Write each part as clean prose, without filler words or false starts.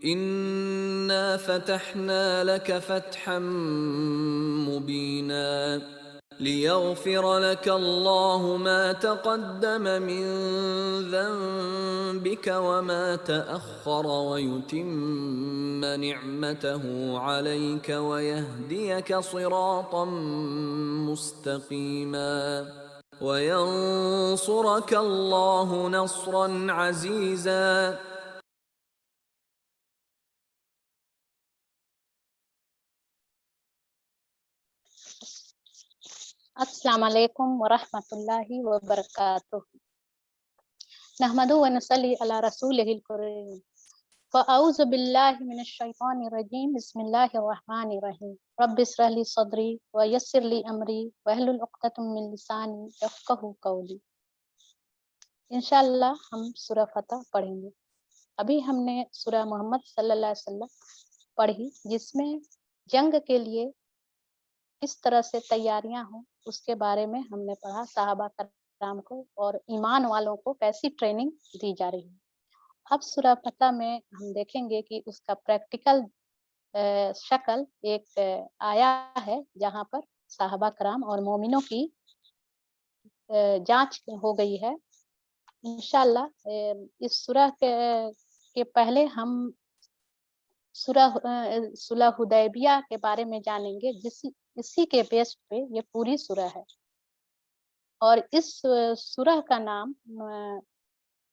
إنا فتحنا لك فتحا مبينا ليغفر لك الله ما تقدم من ذنبك وما تأخر ويتم نعمته عليك ويهديك صراطا مستقيما وينصرك الله نصرا عزيزا. अस्सलाम वालेकुम वरहमतुल्लाहि वबरकातुह। नहमदुहु व नसल्ली अला रसूलिहिल करीम। फ़अऊज़ु बिल्लाहि मिनश शैतानिर रजीम। बिस्मिल्लाहिर रहमानिर रहीम। रब्बि इश्रह ली सदरी व यस्सिर ली अमरी वहलुल उक़दतम मिन लिसानी यफ़क़हू क़ौली। इंशाअल्लाह हम सूरह फतह पढ़ेंगे। अभी हमने सूरह मोहम्मद सल्लल्लाहु अलैहि वसल्लम पढ़ी, जिसमें जंग के लिए किस तरह से तैयारियां हों उसके बारे में हमने पढ़ा। सहाबा कराम को और ईमान वालों को कैसी ट्रेनिंग दी जा रही है। अब सूरह फतह में हम देखेंगे कि उसका प्रैक्टिकल शक्ल एक आया है, जहाँ पर सहाबा कराम और मोमिनों की जांच हो गई है। इंशाअल्लाह इस सूरह के पहले हम सुलह हुदैबिया के बारे में जानेंगे, इसी के बेस पे ये पूरी सूरह है। और इस सूरह का नाम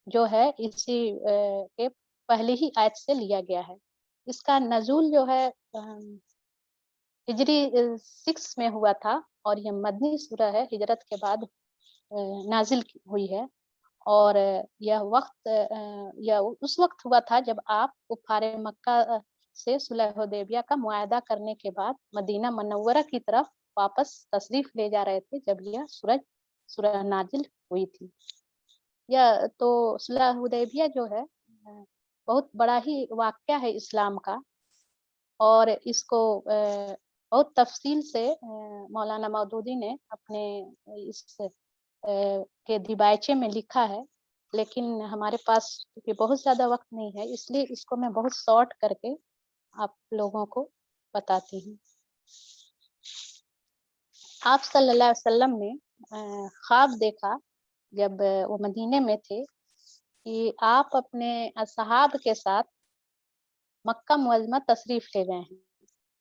जो है इसी के पहले ही आयत से लिया गया है। इसका नज़ूल जो है हिजरी 6 में हुआ था और यह मदनी सूरह है, हिजरत के बाद नाजिल हुई है। और यह उस वक्त हुआ था जब आप कुफारे मक्का से सुलह हुदैबिया का मुआहदा करने के बाद मदीना मुनव्वरा की तरफ वापस तशरीफ ले जा रहे थे, जब यह सूरह नाजिल हुई थी। यह तो सुलह हुदैबिया जो है बहुत बड़ा ही वाक़या है इस्लाम का, और इसको बहुत तफसील से मौलाना मौदूदी ने अपने इस के दिबायचे में लिखा है, लेकिन हमारे पास क्योंकि बहुत ज़्यादा वक्त नहीं है, इसलिए इसको मैं बहुत शॉर्ट करके आप लोगों को बताती हूँ। आप सल्लल्लाहु अलैहि वसल्लम ने ख्वाब देखा जब वो मदीने में थे कि आप अपने असहाब के साथ मक्का मुअज़्ज़मा तशरीफ ले गए हैं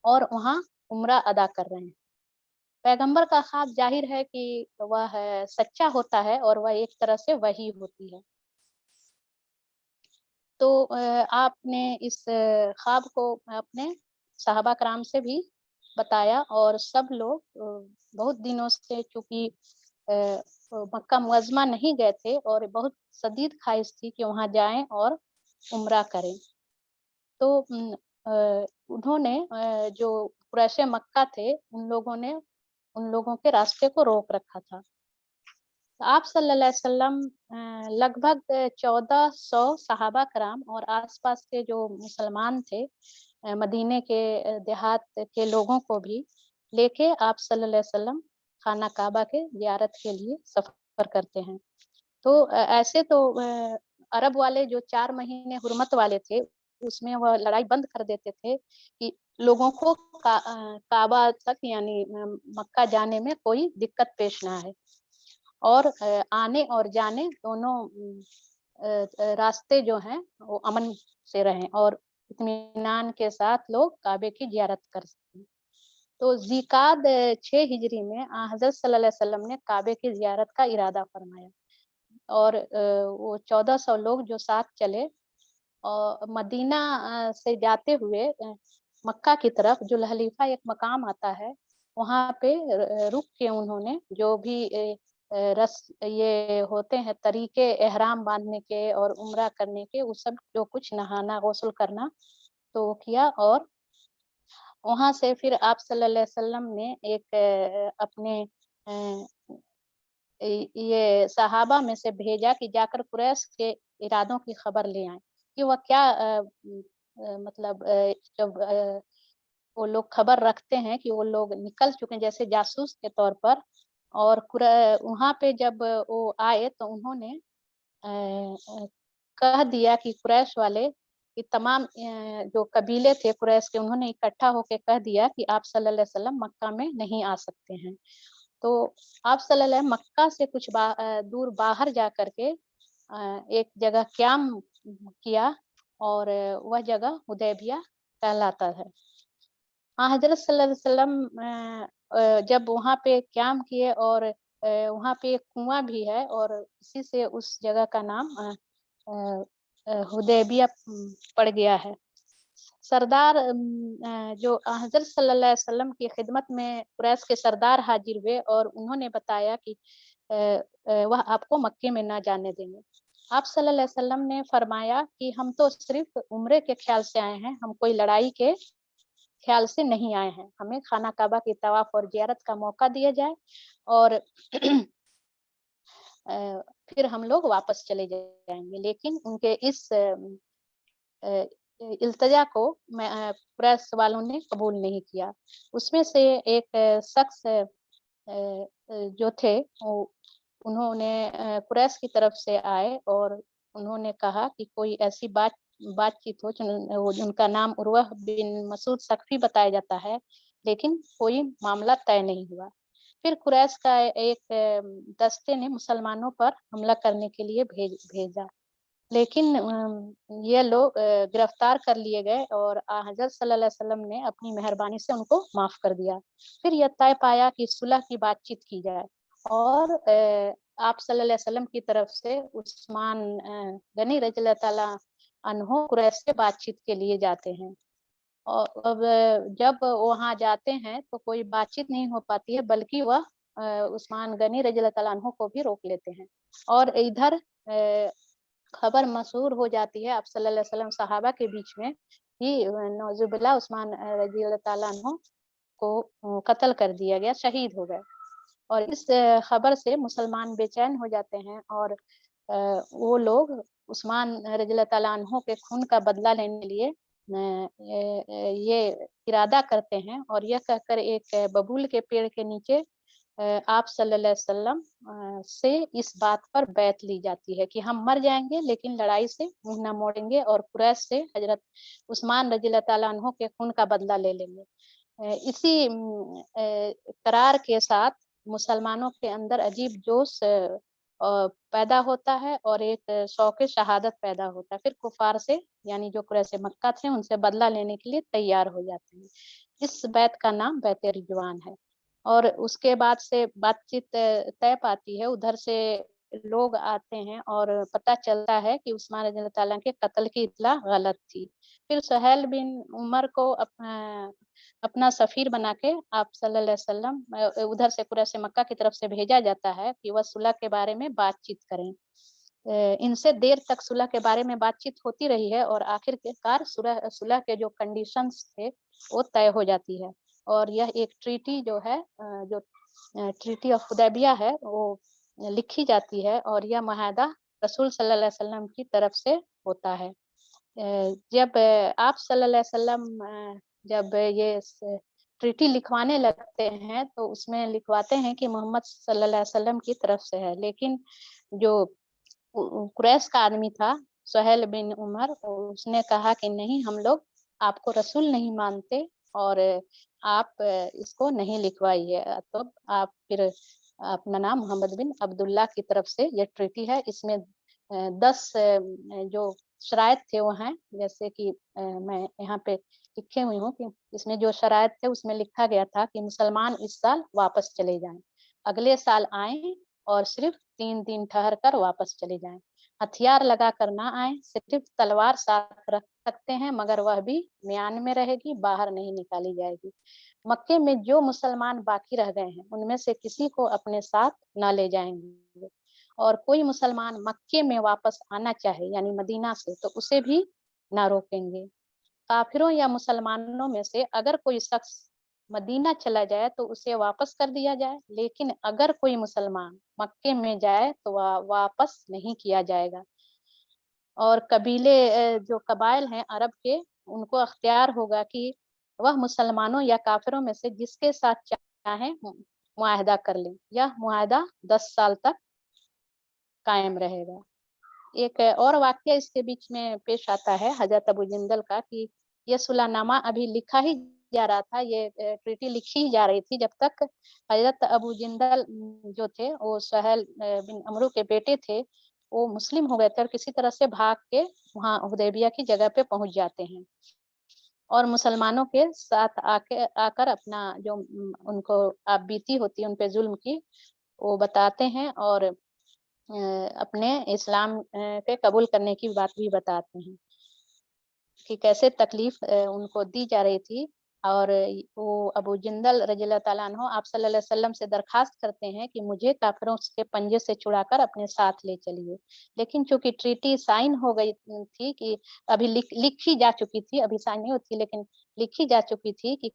और वहाँ उम्रा अदा कर रहे हैं। पैगंबर का ख्वाब जाहिर है कि वह सच्चा होता है और वह एक तरह से वही होती है। तो आपने इस ख्वाब को अपने सहाबा कराम से भी बताया, और सब लोग बहुत दिनों से, चूँकि मक्का मुअज़्ज़मा नहीं गए थे और बहुत शदीद ख्वाहिश थी कि वहाँ जाएं और उम्रा करें। तो उन्होंने जो कुरैश मक्का थे, उन लोगों के रास्ते को रोक रखा था। तो आप सल्लल्लाहु अलैहि वसल्लम लगभग 1400 सहाबा कराम और आसपास के जो मुसलमान थे, मदीने के देहात के लोगों को भी लेके आप सल्लल्लाहु अलैहि वसल्लम खाना काबा के ज़ियारत के लिए सफ़र करते हैं। तो ऐसे तो अरब वाले जो 4 महीने हुर्मत वाले थे, उसमें वह लड़ाई बंद कर देते थे कि लोगों को काबा तक यानी मक्का जाने में कोई दिक्कत पेश ना आए, और आने और जाने दोनों रास्ते जो हैं वो अमन से रहें और इत्मीनान के साथ लोग काबे की ज़ियारत कर सकें। तो ज़िकाद 6 हिजरी में हज़रत सल्लल्लाहु अलैहि वसल्लम ने काबे की ज़ियारत का इरादा फरमाया, और वो 1400 लोग जो साथ चले और मदीना से जाते हुए मक्का की तरफ जुल्हलीफा एक मकाम आता है, वहाँ पे रुक के उन्होंने जो भी ये होते हैं तरीके एहराम बांधने के और उम्रा करने के, वो सब जो कुछ नहाना गुस्ल करना तो वो किया। और वहाँ से फिर आप सल्लल्लाहु अलैहि वसल्लम ने एक अपने ये सहाबा में से भेजा कि जाकर कुरैश के इरादों की खबर ले आए कि वह क्या मतलब जब वो लोग खबर रखते हैं कि वो लोग निकल चुके हैं जैसे जासूस के तौर पर, और वहाँ पे जब वो आए तो उन्होंने कह दिया कि कुरैश वाले कि तमाम जो कबीले थे कुरैश के, उन्होंने इकट्ठा होकर कह दिया कि आप सल्लल्लाहु अलैहि वसल्लम मक्का में नहीं आ सकते हैं। तो आप सल्लल्लाहु अलैहि मक्का से कुछ दूर बाहर जा करके एक जगह क्याम किया, और वह जगह हुदैबिया कहलाता है। हाँ, हज़रत सल्लल्लाहु अलैहि वसल्लम जब वहाँ पे क्याम किए, और वहाँ पे एक कुआँ भी है, और इसी से उस जगह का नाम अ हुदैबिया पड़ गया है। सरदार जो हज़रत सल्लल्लाहु अलैहि वसल्लम की खिदमत में कुरैश के सरदार हाजिर हुए, और उन्होंने बताया कि वह आपको मक्के में ना जाने देंगे। आप सल्लल्लाहु अलैहि वसल्लम ने फरमाया कि हम तो सिर्फ उम्रे के ख्याल से आए हैं, हम कोई लड़ाई के ख्याल से नहीं आए हैं। हमें खाना काबा की तवाफ और ज़ियारत का मौका दिया जाए, और फिर हम लोग वापस चले जाएँगे। लेकिन उनके इस अ, इल्तिजा को प्रेस वालों ने कबूल नहीं किया। उसमें से एक शख्स जो थे, वो उन्होंने कुरैश की तरफ से आए, और उन्होंने कहा कि कोई ऐसी बातचीत हो, उनका नाम उर्वा बिन मसूद सकफी बताया जाता है, लेकिन कोई मामला तय नहीं हुआ। फिर कुरैश का एक दस्ते ने मुसलमानों पर हमला करने के लिए भेजा, लेकिन ये लोग गिरफ्तार कर लिए गए, और हज़रत सल्लल्लाहु अलैहि वसल्लम ने अपनी मेहरबानी से उनको माफ़ कर दिया। फिर यह तय पाया कि सुलह की बातचीत की जाए, और आप सल्लल्लाहु अलैहि वसल्लम की तरफ से उस्मान गनी रज़ियल्लाहु ताला अन्हो कुरैश से बातचीत के लिए जाते हैं। और अब जब वहाँ जाते हैं तो कोई बातचीत नहीं हो पाती है, बल्कि वह उस्मान गनी रज़ियल्लाहु ताला अन्हो को भी रोक लेते हैं। और इधर खबर मशहूर हो जाती है आप सल्लल्लाहु अलैहि वसल्लम सहाबा के बीच में कि नौजुबिल्लाह उस्मान रज़ियल्लाहु ताला अन्हु को कत्ल कर दिया गया, शहीद हो गए। और इस खबर से मुसलमान बेचैन हो जाते हैं, और वो लोग उस्मान रज़ियल्लाहु ताला अन्हु के खून का बदला लेने के लिए ये इरादा करते हैं, और यह कहकर एक बबूल के पेड़ के नीचे आप सल्लल्लाहु अलैहि वसल्लम से इस बात पर बैत ली जाती है कि हम मर जाएँगे, लेकिन लड़ाई से मुँह ना मोड़ेंगे, और कुरैश से हज़रत उस्मान रज़ियल्लाहु ताला अन्हु के खून का बदला ले लेंगे। इसी करार के साथ मुसलमानों के अंदर अजीब जोश पैदा होता है, और एक शौक़ शहादत पैदा होता है। फिर कुफ़ार से, यानी जो कुरैश मक्का थे, उनसे बदला लेने के लिए तैयार हो जाते हैं। इस बैत का नाम बैत रिज़वान है। और उसके बाद से बातचीत तय पाती है, उधर से लोग आते हैं, और पता चलता है कि उस्मान रज़ियल्लाहु ताला के कत्ल की इत्तला गलत थी। फिर सुहैल बिन उमर को अपना सफ़ीर बना के आप सल्लल्लाहु अलैहि वसल्लम उधर से कुरैश मक्का की तरफ से भेजा जाता है कि वह सुलह के बारे में बातचीत करें। इनसे देर तक सुलह के बारे में बातचीत होती रही है, और आखिरकार सुलह के जो कंडीशंस थे, वो तय हो जाती है। और यह एक ट्रीटी जो है जो ट्रीटी ऑफ हुदैबिया है, वो लिखी जाती है, और यह मुआहदा रसूल सल्लल्लाहु अलैहि वसल्लम की तरफ से होता है। जब आप सल्लल्लाहु अलैहि वसल्लम जब ये ट्रीटी लिखवाने लगते हैं, तो उसमें लिखवाते हैं कि मोहम्मद सल्लल्लाहु अलैहि वसल्लम की तरफ से है, लेकिन जो कुरैश का आदमी था, सुहैल बिन उमर, उसने कहा कि नहीं, हम लोग आपको रसूल नहीं मानते, और आप इसको नहीं लिखवाइए। तो आप फिर अपना नाम मोहम्मद बिन अब्दुल्लाह की तरफ से ये ट्रीटी है। इसमें 10 जो शराइत थे वो हैं, जैसे कि मैं यहाँ पे लिखे हुई हूँ कि इसमें जो शराइत थे उसमें लिखा गया था कि मुसलमान इस साल वापस चले जाएँ, अगले साल आएँ, और सिर्फ 3 दिन ठहर कर वापस चले जाएँ। हथियार लगा कर ना आएँ, सिर्फ तलवार साथ रख सकते हैं, मगर वह भी म्यान में रहेगी, बाहर नहीं निकाली जाएगी। मक्के में जो मुसलमान बाकी रह गए हैं, उनमें से किसी को अपने साथ ना ले जाएँगे, और कोई मुसलमान मक्के में वापस आना चाहे, यानी मदीना से, तो उसे भी ना रोकेंगे। काफिरों या मुसलमानों में से अगर कोई शख्स मदीना चला जाए तो उसे वापस कर दिया जाए, लेकिन अगर कोई मुसलमान मक्के में जाए तो वह वापस नहीं किया जाएगा। और कबीले जो कबाइल हैं अरब के, उनको अख्तियार होगा कि वह मुसलमानों या काफिरों में से जिसके साथ चाहें मुआहदा कर लें। यह मुआहदा 10 साल तक कायम रहेगा। ایک اور واقعہ اس کے بیچ میں پیش آتا ہے حضرت ابو جندل کا کہ یہ صلح نامہ ابھی لکھا ہی جا رہا تھا، یہ ٹریٹی لکھی ہی جا رہی تھی جب تک حضرت ابو جندل جو تھے وہ سہیل بن عمرو کے بیٹے تھے، وہ مسلم ہو گئے تھے اور کسی طرح سے بھاگ کے وہاں حدیبیہ کی جگہ پہ پہنچ جاتے ہیں اور مسلمانوں کے ساتھ آ کر اپنا جو ان کو آپ بیتی ہوتی ہے ان پہ ظلم کی وہ بتاتے ہیں اور اپنے اسلام کے قبول کرنے کی بات بھی بتاتے ہیں کہ کیسے تکلیف ان کو دی جا رہی تھی اور وہ ابو جندل رضی اللہ تعالیٰ عنہ آپ صلی اللہ علیہ وسلم سے درخواست کرتے ہیں کہ مجھے کافروں کے پنجے سے چھڑا کر اپنے ساتھ لے چلیے، لیکن چونکہ ٹریٹی سائن ہو گئی تھی کہ ابھی لکھی جا چکی تھی، ابھی سائن نہیں ہوتی لیکن لکھی جا چکی تھی کہ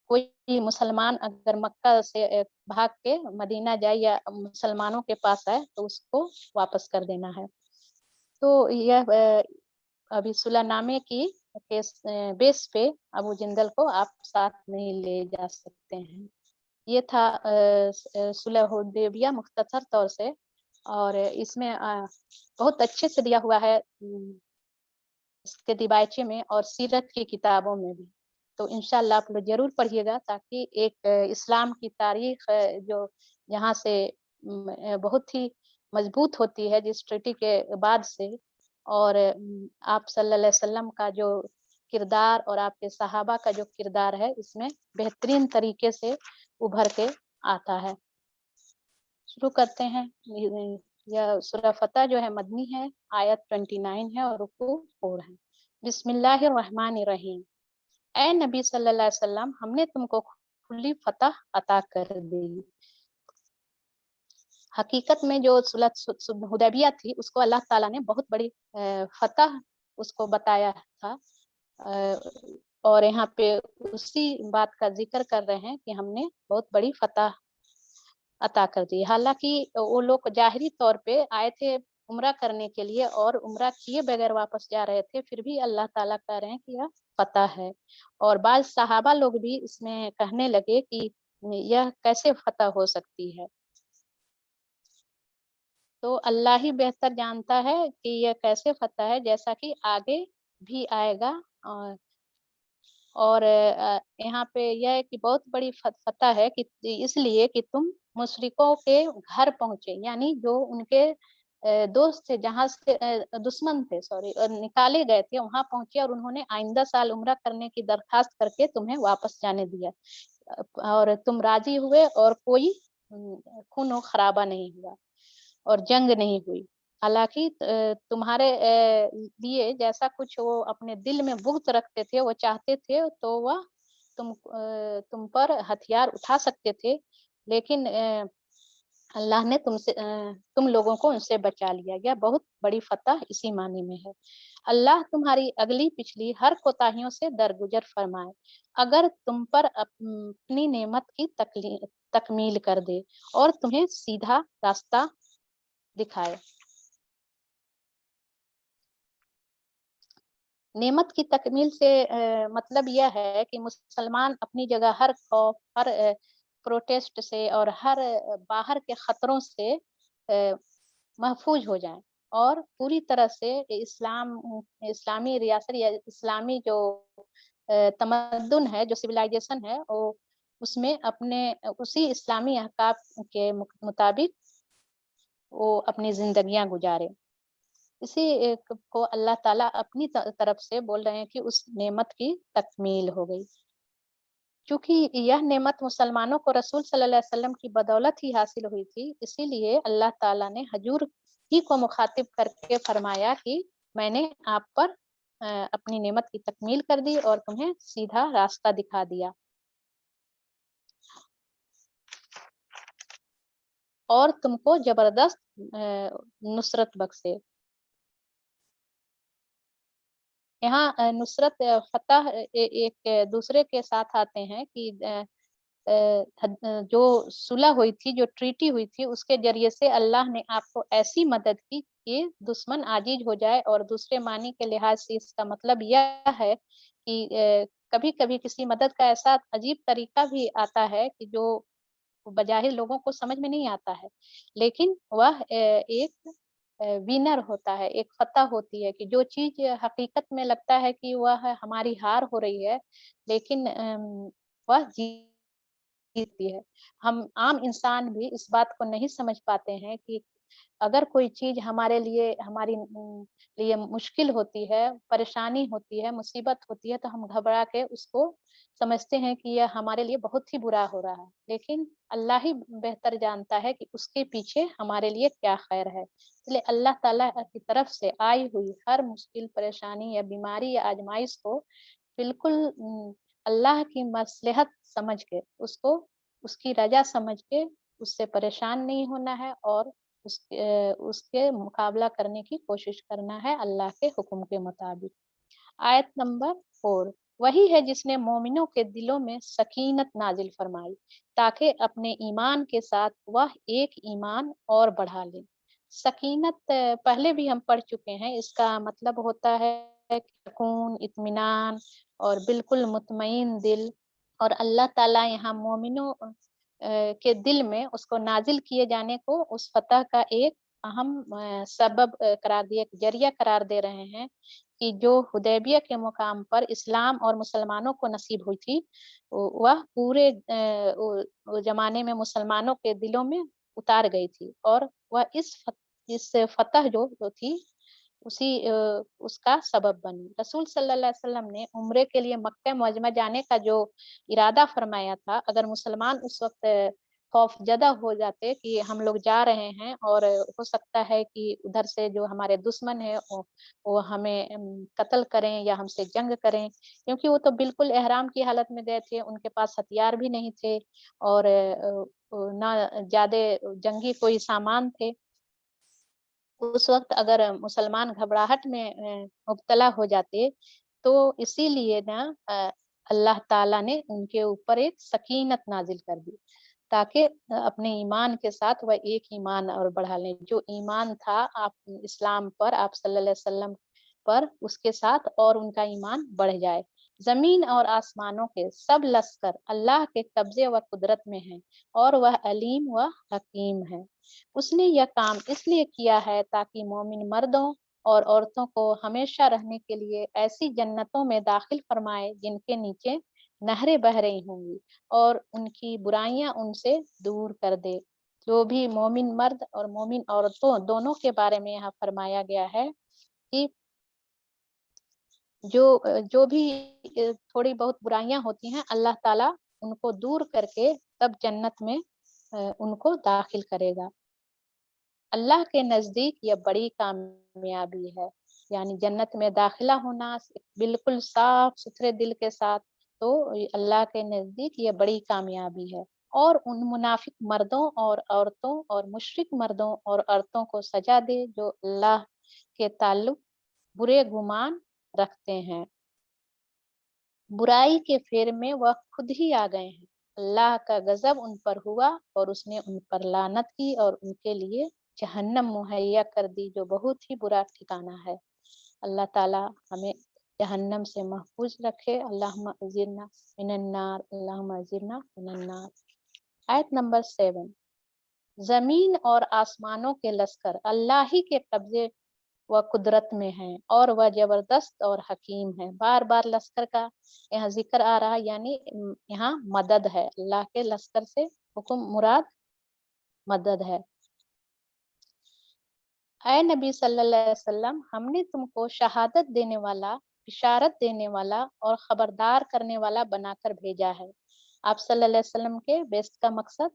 کوئی مسلمان اگر مکہ سے بھاگ کے مدینہ جائے یا مسلمانوں کے پاس آئے تو اس کو واپس کر دینا ہے، تو یہ ابھی صلح نامے کی بیس پہ ابو جندل کو آپ ساتھ نہیں لے جا سکتے ہیں۔ یہ تھا صلح حدیبیہ مختصر طور سے، اور اس میں بہت اچھے سے دیا ہوا ہے اس کے دیباچے میں اور سیرت کی کتابوں میں بھی، تو انشاءاللہ آپ لوگ ضرور پڑھیے گا تاکہ ایک اسلام کی تاریخ جو یہاں سے بہت ہی مضبوط ہوتی ہے جس ٹریٹی کے بعد سے، اور آپ صلی اللہ علیہ وسلم کا جو کردار اور آپ کے صحابہ کا جو کردار ہے اس میں بہترین طریقے سے ابھر کے آتا ہے۔ شروع کرتے ہیں۔ یہ سورہ فتح جو ہے مدنی ہے، آیت 29 ہے اور رکوع 4 ہے۔ بسم اللہ الرحمن الرحیم۔ اے نبی صلی اللہ علیہ وسلم، ہم نے تم کو کھلی فتح عطا کر دی۔ حقیقت میں جو صلح حدیبیہ تھی اس کو اللہ تعالیٰ نے بہت بڑی فتح اس کو بتایا تھا، اور یہاں پہ اسی بات کا ذکر کر رہے ہیں کہ ہم نے بہت بڑی فتح عطا کر دی۔ حالانکہ وہ لوگ ظاہری طور پہ آئے تھے عمرہ کرنے کے لیے اور عمرہ کیے بغیر واپس جا رہے تھے، پھر بھی اللہ تعالیٰ کہہ رہے ہیں کہ یہ فتح ہے، اور بعض صحابہ لوگ بھی اس میں کہنے لگے کہ یہ کیسے فتح ہو سکتی ہے، تو اللہ ہی بہتر جانتا ہے کہ یہ کیسے فتح ہے، جیسا کہ آگے بھی آئے گا، اور یہاں پہ یہ ہے کہ بہت بڑی فتح ہے کہ اس لیے کہ تم مشرکوں کے گھر پہنچے، یعنی جو ان کے دوست تھے، جہاں سے دشمن تھے اور نکالے گئے تھے، وہاں پہنچے اور انہوں نے آئندہ سال عمرہ کرنے کی درخواست کر کے تمہیں واپس جانے دیا، اور تم راضی ہوئے اور کوئی خون و خرابہ نہیں ہوا اور جنگ نہیں ہوئی، حالانکہ تمہارے لیے جیسا کچھ وہ اپنے دل میں بغض رکھتے تھے، وہ چاہتے تھے تو وہ تم پر ہتھیار اٹھا سکتے تھے، لیکن اللہ نے تم لوگوں کو ان سے بچا لیا۔ یہ بہت بڑی فتح اسی معنی میں ہے۔ اللہ تمہاری اگلی پچھلی ہر کوتاہیوں سے درگزر فرمائے، اگر تم پر اپنی نعمت کی تکمیل کر دے اور تمہیں سیدھا راستہ دکھائے۔ نعمت کی تکمیل سے مطلب یہ ہے کہ مسلمان اپنی جگہ ہر خوف، ہر پروٹیسٹ سے اور ہر باہر کے خطروں سے محفوظ ہو جائیں اور پوری طرح سے اسلامی ریاست یا اسلامی جو تمدن ہے، جو سویلائزیشن ہے، وہ اس میں اپنے اسی اسلامی احکام کے مطابق وہ اپنی زندگیاں گزارے۔ اسی کو اللہ تعالیٰ اپنی طرف سے بول رہے ہیں کہ اس نعمت کی تکمیل ہو گئی، چونکہ یہ نعمت مسلمانوں کو رسول صلی اللہ علیہ وسلم کی بدولت ہی حاصل ہوئی تھی، اسی لیے اللہ تعالیٰ نے حضور ہی کو مخاطب کر کے فرمایا کہ میں نے آپ پر اپنی نعمت کی تکمیل کر دی اور تمہیں سیدھا راستہ دکھا دیا اور تم کو زبردست نصرت بخشے۔ یہاں نصرت فتح ایک دوسرے کے ساتھ آتے ہیں کہ جو صلح ہوئی تھی، جو ٹریٹی ہوئی تھی، اس کے ذریعے سے اللہ نے آپ کو ایسی مدد کی کہ دشمن عاجز ہو جائے، اور دوسرے معنی کے لحاظ سے اس کا مطلب یہ ہے کہ کبھی کبھی کسی مدد کا ایسا عجیب طریقہ بھی آتا ہے کہ جو بظاہر لوگوں کو سمجھ میں نہیں آتا ہے، لیکن وہ ایک विनर होता है, एक फतह होती है कि जो चीज हकीकत में लगता है कि वह हमारी हार हो रही है, लेकिन वह जीतती है। हम आम इंसान भी इस बात को नहीं समझ पाते हैं कि अगर कोई चीज हमारे लिए हमारी लिए मुश्किल होती है, परेशानी होती है, मुसीबत होती है, तो हम घबरा के उसको समझते हैं कि यह हमारे लिए बहुत ही बुरा हो रहा है, लेकिन अल्लाह ही बेहतर जानता है कि उसके पीछे हमारे लिए क्या खैर है। इसलिए अल्लाह ताला की तरफ से आई हुई हर मुश्किल, परेशानी या बीमारी या आजमाइश को बिल्कुल अल्लाह की मसलहत समझ के उसको उसकी रजा समझ के उससे परेशान नहीं होना है, और उसके मुकाबला करने की कोशिश करना है अल्लाह के हुक्म के मुताबिक। आयत नंबर 4, वही है जिसने मोमिनों के दिलों में सकीनत नाजिल फरमाई ताकि अपने ईमान के साथ वह एक ईमान और बढ़ा ले। सकीनत पहले भी हम पढ़ चुके हैं, इसका मतलब होता है सुकून, इत्मीनान और बिल्कुल मुतमईन दिल। और अल्लाह ताला यहाँ मोमिनों के दिल में उसको नाजिल किए जाने को उस फतह का एक अहम सबब करार दिए, जरिया करार दे रहे हैं कि जो हुदैबिया के मुकाम पर इस्लाम और मुसलमानों को नसीब हुई थी, वह पूरे जमाने में मुसलमानों के दिलों में उतार गई थी, और वह इस फतह जो थी उसी उसका सबब बनी। रसूल सल्लल्लाहु अलैहि वसल्लम ने उम्रे के लिए मक्का मुअज्जमा जाने का जो इरादा फरमाया था, अगर मुसलमान उस वक्त खौफजदा हो जाते कि हम लोग जा रहे हैं और हो सकता है कि उधर से जो हमारे दुश्मन है वो हमें कत्ल करें या हमसे जंग करें, क्योंकि वो तो बिल्कुल एहराम की हालत में गए थे, उनके पास हथियार भी नहीं थे और ना ज्यादा जंगी कोई सामान थे। उस वक्त अगर मुसलमान घबराहट में मुब्तला हो जाते, तो इसीलिए ना अल्लाह ताला ने उनके ऊपर एक सकीनत नाजिल कर दी ताकि अपने ईमान के साथ वह एक ईमान और बढ़ा लें। जो ईमान था आप इस्लाम पर, आप सल्लल्लाहु अलैहि वसल्लम पर, उसके साथ और उनका ईमान बढ़ जाए। जमीन और आसमानों के सब लश्कर अल्लाह के कब्जे व कुदरत में हैं, और वह अलीम व हकीम है। उसने यह काम इसलिए किया है ताकि मोमिन मर्दों और औरतों को हमेशा रहने के लिए ऐसी जन्नतों में दाखिल फरमाए जिनके नीचे नहरें बह रही होंगी, और उनकी बुराइयां उनसे दूर कर दे। जो भी मोमिन मर्द और मोमिन औरतों दोनों के बारे में यहाँ फरमाया गया है कि जो भी थोड़ी बहुत बुराइयां होती हैं, अल्लाह ताला उनको दूर करके तब जन्नत में उनको दाखिल करेगा। अल्लाह के नजदीक यह बड़ी कामयाबी है, यानी जन्नत में दाखिला होना बिल्कुल साफ सुथरे दिल के साथ, तो अल्लाह के नजदीक यह बड़ी कामयाबी है। और उन मुनाफिक मर्दों और औरतों और मुशरिक मर्दों और औरतों को सजा दे जो अल्लाह के ताल्लुक बुरे गुमान रखते हैं, बुराई के फेर में वह खुद ही आ गए हैं। अल्लाह का गजब उन पर हुआ और उसने उन पर लानत की और उनके लिए जहन्नम मुहैया कर दी जो बहुत ही बुरा ठिकाना है। अल्लाह ताला हमें जहन्नम से महफूज रखे। अल्लाहुम्मा अजिरना मिनन्नार, अल्लाहुम्मा अजिरना मिनन्नार। आयत नंबर 7, जमीन और आसमानों के लश्कर अल्लाह ही के कब्जे वह कुदरत में है, और वह जबरदस्त और हकीम है। बार बार लश्कर का यहाँ जिक्र आ रहा है, यानी यहाँ मदद है, अल्लाह के लश्कर से हुक्म मुराद मदद है। ऐ नबी सल्लल्लाहु अलैहि वसल्लम, हमने तुमको शहादत देने वाला, इशारत देने वाला और खबरदार करने वाला बनाकर भेजा है। आप सल्लल्लाहु अलैहि वसल्लम के बेस्ट का मकसद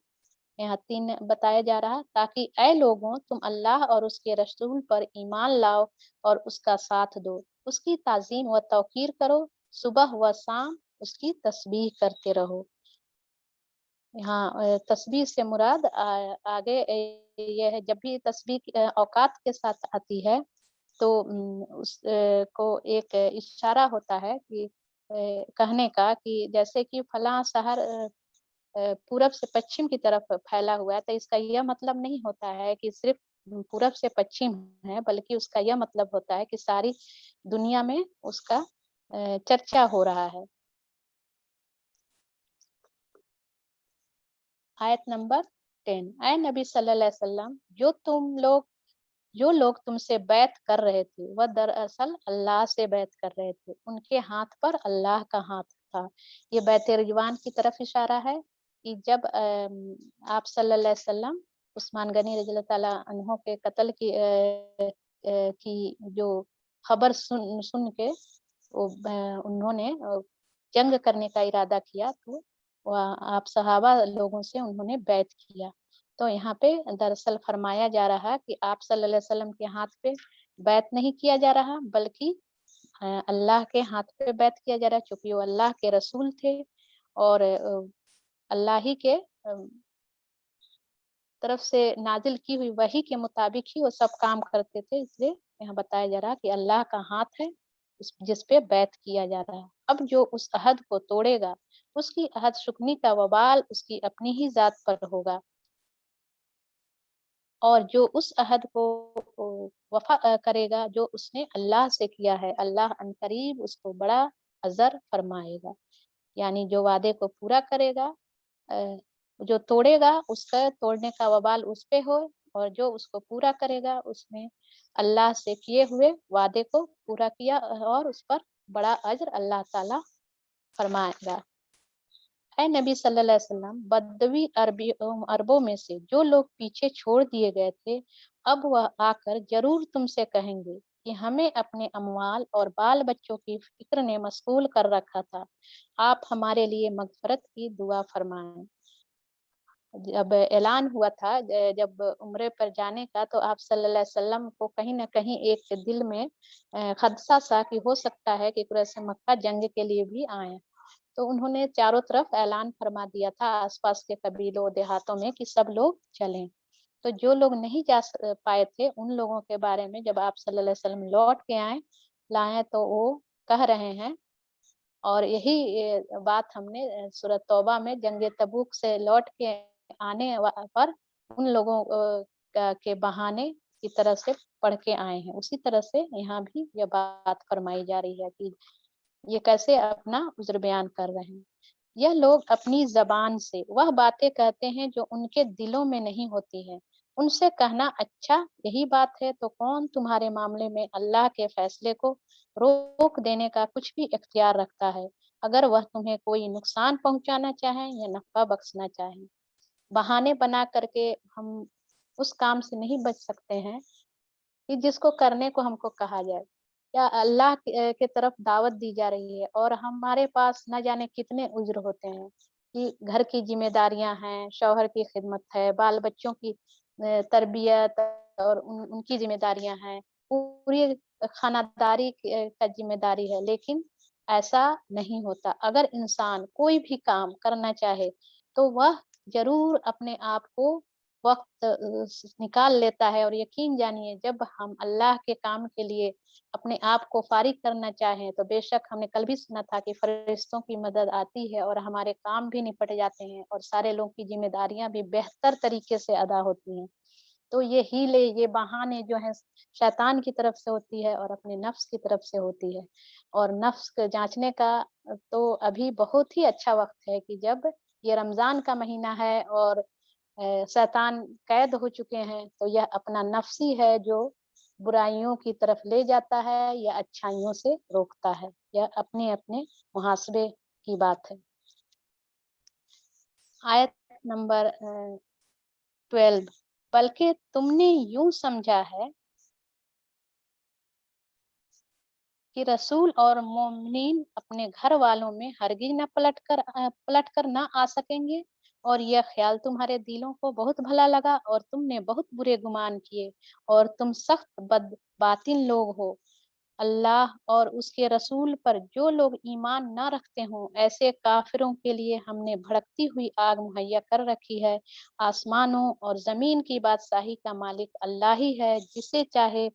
यहाँ 3 बताया जा रहा, ताकि ऐ लोगों तुम अल्लाह और उसके रसूल पर ईमान लाओ और उसका साथ दो, उसकी ताजीम व तौकीर करो, सुबह व शाम उसकी तस्बीह करते रहो। यहाँ तस्बीह से मुराद आगे ये है, जब भी तस्बीह औकात के साथ आती है तो उस को एक इशारा होता है कि कहने का कि जैसे कि फलां शहर पूरब से पश्चिम की तरफ फैला हुआ है, तो इसका यह मतलब नहीं होता है कि सिर्फ पूरब से पश्चिम है, बल्कि उसका यह मतलब होता है कि सारी दुनिया में उसका चर्चा हो रहा है। आयत नंबर 10, ऐ नबी सल्लल्लाहु अलैहि वसल्लम, जो तुम लोग جو لوگ تم سے بیعت کر رہے تھے وہ دراصل اللہ سے بیعت کر رہے تھے، ان کے ہاتھ پر اللہ کا ہاتھ تھا۔ یہ بیعت رضوان کی طرف اشارہ ہے کہ جب آپ صلی اللہ علیہ وسلم عثمان غنی رضی اللہ تعالیٰ عنہ کے قتل کی جو خبر سن کے انہوں نے جنگ کرنے کا ارادہ کیا، تو آپ صحابہ لوگوں سے انہوں نے بیعت کیا۔ تو یہاں پہ دراصل فرمایا جا رہا کہ آپ صلی اللہ علیہ وسلم کے ہاتھ پہ بیعت نہیں کیا جا رہا، بلکہ اللہ کے ہاتھ پہ بیعت کیا جا رہا، چونکہ وہ اللہ کے رسول تھے اور اللہ ہی کے طرف سے نازل کی ہوئی وحی کے مطابق ہی وہ سب کام کرتے تھے، اس لیے یہاں بتایا جا رہا کہ اللہ کا ہاتھ ہے جس پہ بیعت کیا جا رہا ہے۔ اب جو اس عہد کو توڑے گا اس کی عہد شکنی کا وبال اس کی اپنی ہی ذات پر ہوگا، اور جو اس عہد کو وفا کرے گا جو اس نے اللہ سے کیا ہے، اللہ عنقریب اس کو بڑا اجر فرمائے گا۔ یعنی جو وعدے کو پورا کرے گا، جو توڑے گا اس کا توڑنے کا وبال اس پہ ہو، اور جو اس کو پورا کرے گا اس نے اللہ سے کیے ہوئے وعدے کو پورا کیا اور اس پر بڑا اجر اللہ تعالی فرمائے گا۔ اے نبی صلی اللہ علیہ وسلم، بدوی عربوں میں سے جو لوگ پیچھے چھوڑ دیے گئے تھے اب وہ آ کر ضرور تم سے کہیں گے کہ ہمیں اپنے اموال اور بال بچوں کی فکر نے مشغول کر رکھا تھا، آپ ہمارے لیے مغفرت کی دعا فرمائیں۔ جب اعلان ہوا تھا جب عمرے پر جانے کا، تو آپ صلی اللہ علیہ وسلم کو کہیں نہ کہیں ایک دل میں خدشہ سا کہ ہو سکتا ہے کہ قریش مکہ جنگ کے لیے بھی آئیں، تو انہوں نے چاروں طرف اعلان فرما دیا تھا آس پاس کے قبیلوں دیہاتوں میں کہ سب لوگ چلیں۔ تو جو لوگ نہیں جا پائے تھے ان لوگوں کے بارے میں جب آپ صلی اللہ علیہ وسلم لوٹ کے لائیں تو وہ کہہ رہے ہیں، اور یہی بات ہم نے سورۃ توبہ میں جنگ تبوک سے لوٹ کے آنے پر ان لوگوں کے بہانے کی طرح سے پڑھ کے آئے ہیں، اسی طرح سے یہاں بھی یہ بات فرمائی جا رہی ہے کہ یہ کیسے اپنا عذر بیان کر رہے ہیں۔ یہ لوگ اپنی زبان سے وہ باتیں کہتے ہیں جو ان کے دلوں میں نہیں ہوتی ہیں، ان سے کہنا اچھا یہی بات ہے، تو کون تمہارے معاملے میں اللہ کے فیصلے کو روک دینے کا کچھ بھی اختیار رکھتا ہے، اگر وہ تمہیں کوئی نقصان پہنچانا چاہیں یا نفع بخشنا چاہیں۔ بہانے بنا کر کے ہم اس کام سے نہیں بچ سکتے ہیں کہ جس کو کرنے کو ہم کو کہا جائے، یا اللہ کے طرف دعوت دی جا رہی ہے اور ہمارے پاس نہ جانے کتنے عذر ہوتے ہیں کہ گھر کی ذمہ داریاں ہیں، شوہر کی خدمت ہے، بال بچوں کی تربیت اور ان کی ذمہ داریاں ہیں، پوری خانداری کا ذمہ داری ہے، لیکن ایسا نہیں ہوتا۔ اگر انسان کوئی بھی کام کرنا چاہے تو وہ ضرور اپنے آپ کو وقت نکال لیتا ہے، اور یقین جانیے جب ہم اللہ کے کام کے لیے اپنے آپ کو فارغ کرنا چاہیں تو بے شک ہم نے کل بھی سنا تھا کہ فرشتوں کی مدد آتی ہے اور ہمارے کام بھی نپٹ جاتے ہیں اور سارے لوگوں کی ذمہ داریاں بھی بہتر طریقے سے ادا ہوتی ہیں۔ تو یہ ہیلے، یہ بہانے جو ہیں شیطان کی طرف سے ہوتی ہے اور اپنے نفس کی طرف سے ہوتی ہے، اور نفس کو جانچنے کا تو ابھی بہت ہی اچھا وقت ہے کہ جب یہ رمضان کا مہینہ ہے اور شیطان قید ہو چکے ہیں، تو یہ اپنا نفسی ہے جو برائیوں کی طرف لے جاتا ہے یا اچھائیوں سے روکتا ہے، یہ اپنے اپنے محاسبے کی بات ہے۔ آیت نمبر 12، بلکہ تم نے یوں سمجھا ہے کہ رسول اور مومنین اپنے گھر والوں میں ہرگز نہ پلٹ کر نہ آ سکیں گے، اور یہ خیال تمہارے دلوں کو بہت بھلا لگا اور تم نے بہت برے گمان کیے، اور تم سخت بد باطن لوگ ہو۔ اللہ اور اس کے رسول پر جو لوگ ایمان نہ رکھتے ہوں ایسے کافروں کے لیے ہم نے بھڑکتی ہوئی آگ مہیا کر رکھی ہے۔ آسمانوں اور زمین کی بادشاہی کا مالک اللہ ہی ہے، جسے چاہے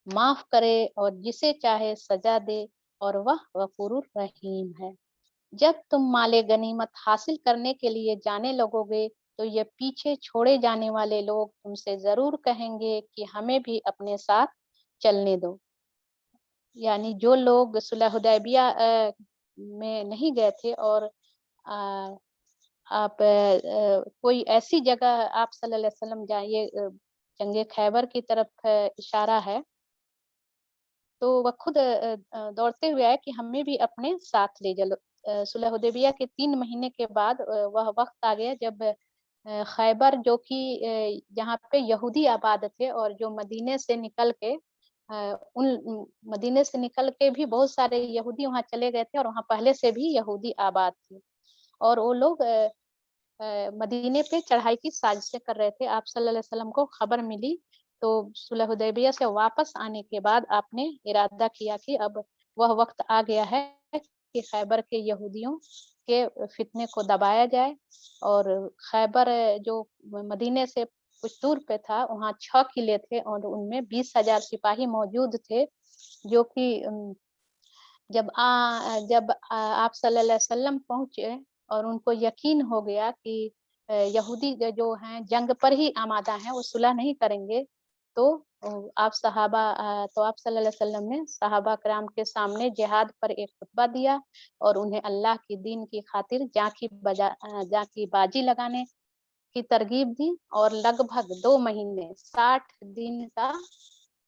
معاف کرے اور جسے چاہے سزا دے، اور وہ غفور الرحیم ہے۔ جب تم مال غنیمت حاصل کرنے کے لیے جانے لگو گے تو یہ پیچھے چھوڑے جانے والے لوگ تم سے ضرور کہیں گے کہ ہمیں بھی اپنے ساتھ چلنے دو۔ یعنی جو لوگ صلح حدیبیہ میں نہیں گئے تھے اور آپ کوئی ایسی جگہ آپ صلی اللہ علیہ وسلم جائیے जंग खैबर की तरफ इशारा है, तो वह खुद दौड़ते हुए आए कि हमें भी अपने साथ ले चलो। सुलह हुदैबिया के 3 महीने के बाद वह वक़्त आ गया जब खैबर जो कि जहाँ पे यहूदी आबाद थे और जो मदीने से निकल के मदीने से निकल के भी बहुत सारे यहूदी वहाँ चले गए थे और वहाँ पहले से भी यहूदी आबाद थे और वो लोग मदीने पे चढ़ाई की साजिशें कर रहे थे। आप सल्लल्लाहु अलैहि वसल्लम को खबर मिली, तो सुलह हुदैबिया से वापस आने के बाद आपने इरादा किया कि अब वह वक़्त आ गया है कि खैबर के यहूदियों के फितने को दबाया जाए और खैबर जो मदीने से कुछ दूर पे था, वहाँ 6 किले थे और उनमें 20,000 सिपाही मौजूद थे, जो कि जब आप सल्लल्लाहु अलैहि वसल्लम पहुँचे और उनको यकीन हो गया कि यहूदी जो हैं जंग पर ही आमादा हैं, वो सुलह नहीं करेंगे, तो आप सल्लल्लाहु अलैहि वसल्लम ने सहाबा किराम के सामने जिहाद पर एक खुतबा दिया और उन्हें अल्लाह की दीन की खातिर जाँ की बाजी लगाने की तरगीब दी और लगभग 2 महीने 60 दिन का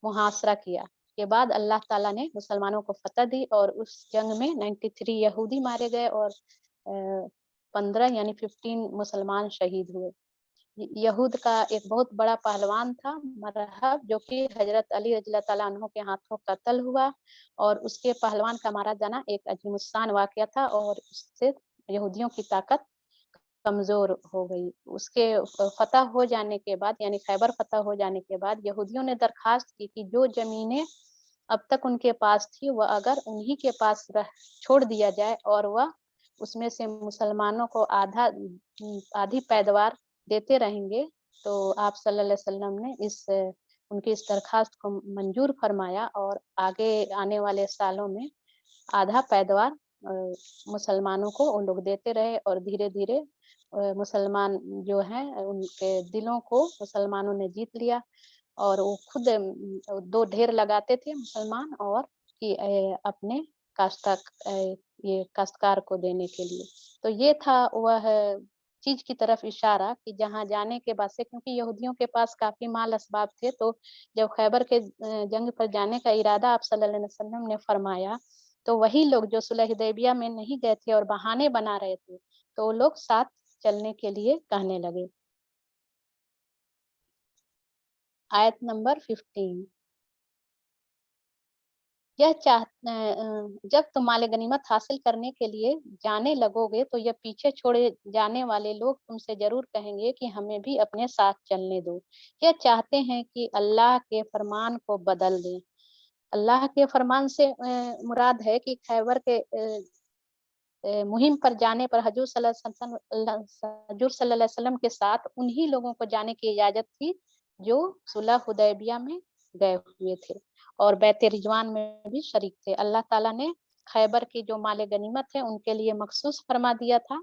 मुहासरा किया। के बाद अल्लाह ताला ने मुसलमानों को फतह दी और उस जंग में 93 यहूदी मारे गए और 15 यानी 15 मुसलमान शहीद हुए। यहूद का एक बहुत बड़ा पहलवान था मरहब, जो कि हजरत अली रज़ी अल्लाह ताला अन्हु के हाथों कत्ल हुआ और उसके पहलवान का मारा जाना एक अजीमुस्शान वाक़या था और उससे यहूदियों की ताकत कमज़ोर हो गई। उसके फ़तह हो जाने के बाद यानी खैबर फ़तह हो जाने के बाद यहूदियों ने दरख़्वास्त की कि जो ज़मीनें अब तक उनके पास थी, वह अगर उन्हीं के पास छोड़ दिया जाए और वह उसमें से मुसलमानों को आधी पैदावार देते रहेंगे, तो आप सल्लल्लाहु अलैहि वसल्लम ने उनकी इस दरख़्वास्त को मंजूर फरमाया और आगे आने वाले सालों में आधा पैदावार मुसलमानों को वो लोग देते रहे और धीरे-धीरे मुसलमान जो हैं उनके दिलों को मुसलमानों ने जीत लिया और वो खुद 2 ढेर लगाते थे मुसलमान और कि अपने ये काश्तकार को देने के लिए। तो ये था वह चीज़ की तरफ इशारा कि जहाँ जाने के बाद से, क्योंकि यहूदियों के पास काफ़ी माल असबाब थे, तो जब खैबर के जंग पर जाने का इरादा आप सल्लल्लाहु अलैहि वसल्लम ने फरमाया, तो वही लोग जो सुलह हुदैबिया में नहीं गए थे और बहाने बना रहे थे, तो वो लोग साथ चलने के लिए कहने लगे। आयत नंबर 15। जब तुम माल गनीमत हासिल करने के लिए जाने लगोगे, तो यह पीछे छोड़े जाने वाले लोग तुमसे ज़रूर कहेंगे कि हमें भी अपने साथ चलने दो। यह चाहते हैं कि अल्लाह के फरमान को बदल दें। अल्लाह के फरमान से मुराद है कि खैबर के मुहिम पर जाने पर हजूर सल्लल्लाहु अलैहि वसल्लम के साथ उन्हीं लोगों को जाने की इजाज़त थी, जो सुलह हुदैबिया में गए हुए थे और बैत रिज़वान में भी शरीक थे। अल्लाह ताला ने खैबर की जो माल गनीमत है, उनके लिए मखसूस फरमा दिया था।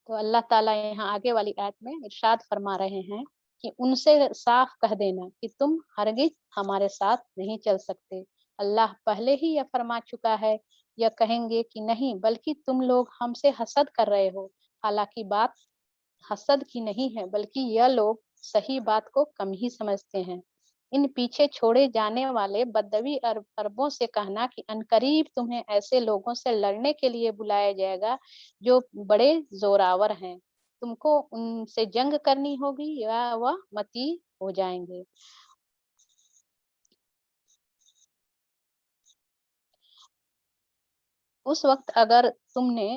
तो अल्लाह ताला यहाँ आगे वाली आयत में इरशाद फरमा रहे हैं कि उनसे साफ कह देना कि तुम हरगिज़ हमारे साथ नहीं चल सकते। अल्लाह पहले ही यह फरमा चुका है, यह कहेंगे कि नहीं, बल्कि तुम लोग हमसे हसद कर रहे हो। हालांकि बात हसद की नहीं है, बल्कि यह लोग सही बात को कम ही समझते हैं। इन पीछे छोड़े जाने वाले बदवी अरबों से कहना कि अनकरीब तुम्हें ऐसे लोगों से लड़ने के लिए बुलाया जाएगा जो बड़े जोरावर हैं। तुमको उनसे जंग करनी होगी या वह मती हो जाएंगे। उस वक्त अगर तुमने